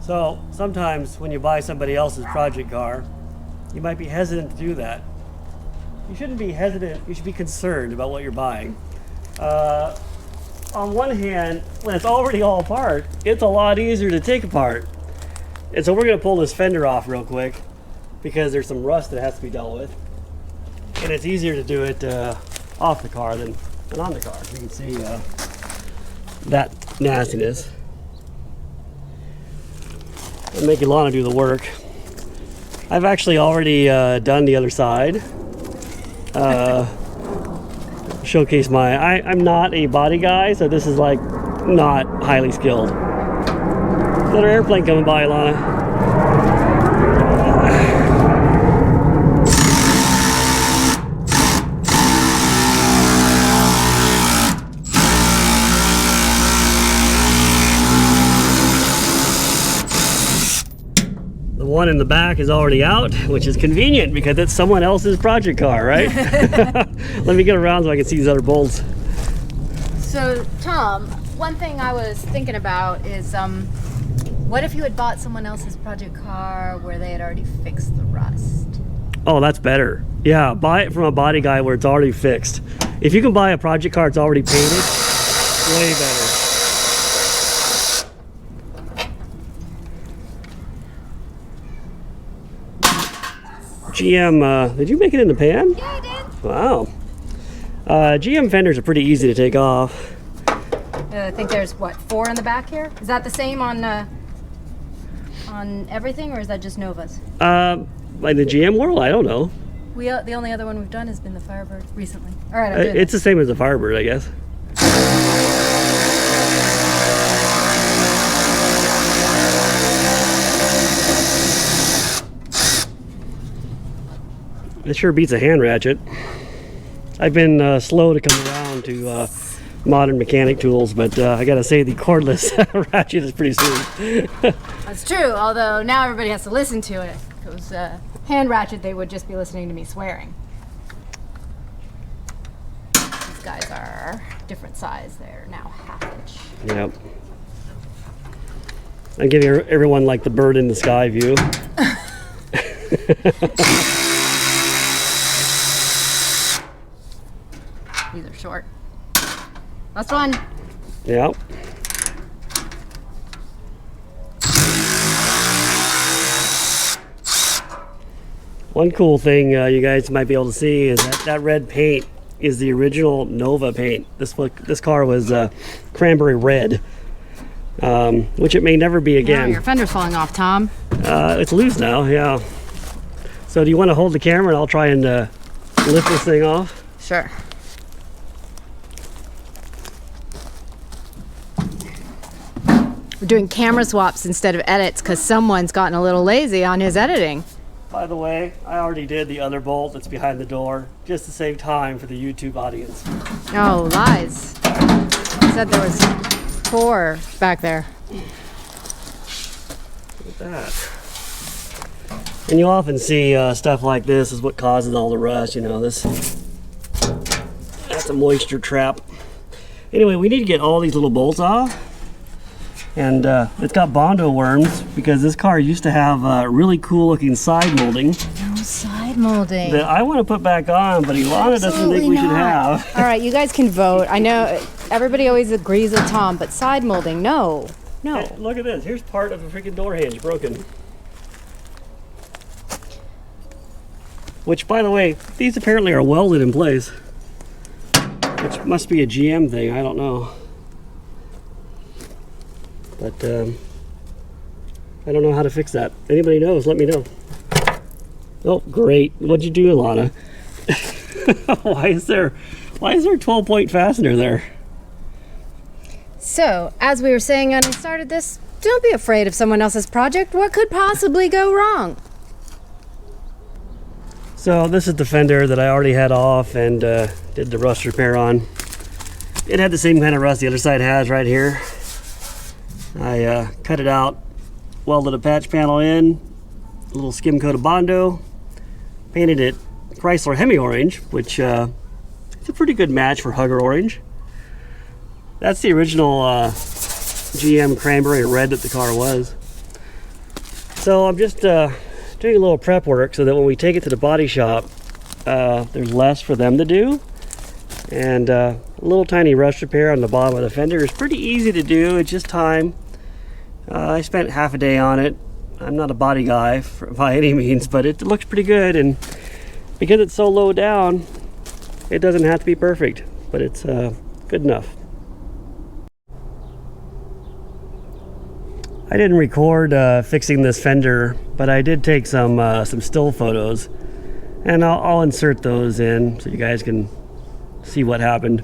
So sometimes when you buy somebody else's project car, you might be hesitant to do that. You shouldn't be hesitant, you should be concerned about what you're buying. On one hand, when it's already all apart, it's a lot easier to take apart. And so we're gonna pull this fender off real quick because there's some rust that has to be dealt with. And it's easier to do it off the car than on the car. You can see that nastiness. I'm making Lana do the work. I've actually already done the other side. Showcase I'm not a body guy, so this is like not highly skilled. Another airplane coming by, Lana. The one in the back is already out, which is convenient because it's someone else's project car, right? Let me get around so I can see these other bolts. So, Tom, one thing I was thinking about is, what if you had bought someone else's project car where they had already fixed the rust? Oh, that's better. Yeah, buy it from a body guy where it's already fixed. If you can buy a project car that's already painted, way better. GM, did you make it in the pan? Yeah, I did. Wow. GM fenders are pretty easy to take off. I think there's, what, 4 in the back here? Is that the same on everything, or is that just Nova's? Like the GM world, I don't know. The only other one we've done has been the Firebird recently. All right, it's the same as the Firebird, I guess. It sure beats a hand ratchet. I've been slow to come around to modern mechanic tools, but I gotta say the cordless ratchet is pretty sweet. That's true, although now everybody has to listen to it. If it was hand ratchet, they would just be listening to me swearing. These guys are different size. They're now 1/2 inch. Yep. I'm giving everyone like the bird in the sky view. These are short. Last one. Yep. One cool thing you guys might be able to see is that red paint is the original Nova paint. This car was cranberry red, which it may never be again. Oh, your fender's falling off, Tom. It's loose now, yeah. So do you want to hold the camera and I'll try and lift this thing off? Sure. We're doing camera swaps instead of edits because someone's gotten a little lazy on his editing. By the way, I already did the other bolt that's behind the door just to save time for the YouTube audience. Oh, lies. I said there was 4 back there. Look at that. And you often see stuff like this is what causes all the rust, you know, that's a moisture trap. Anyway, we need to get all these little bolts off. And it's got Bondo worms because this car used to have really cool looking side molding. No side molding. That I want to put back on, but Ilana doesn't think we should have. All right, you guys can vote. I know everybody always agrees with Tom, but side molding, no. No. Hey, look at this. Here's part of the freaking door hinge broken. Which, by the way, these apparently are welded in place. Which must be a GM thing, I don't know. But I don't know how to fix that. Anybody knows, let me know. Oh, great. What'd you do, Ilana? Why is there a 12-point fastener there? So, as we were saying when we started this, don't be afraid of someone else's project. What could possibly go wrong? So this is the fender that I already had off and did the rust repair on. It had the same kind of rust the other side has right here. I cut it out, welded a patch panel in, a little skim coat of Bondo, painted it Chrysler Hemi Orange, which is a pretty good match for Hugger Orange. That's the original GM cranberry red that the car was. So I'm just doing a little prep work so that when we take it to the body shop, there's less for them to do. And a little tiny rust repair on the bottom of the fender is pretty easy to do. It's just time. I spent half a day on it. I'm not a body guy by any means, but it looks pretty good, and because it's so low down, it doesn't have to be perfect, but it's good enough. I didn't record fixing this fender, but I did take some still photos, and I'll insert those in so you guys can see what happened.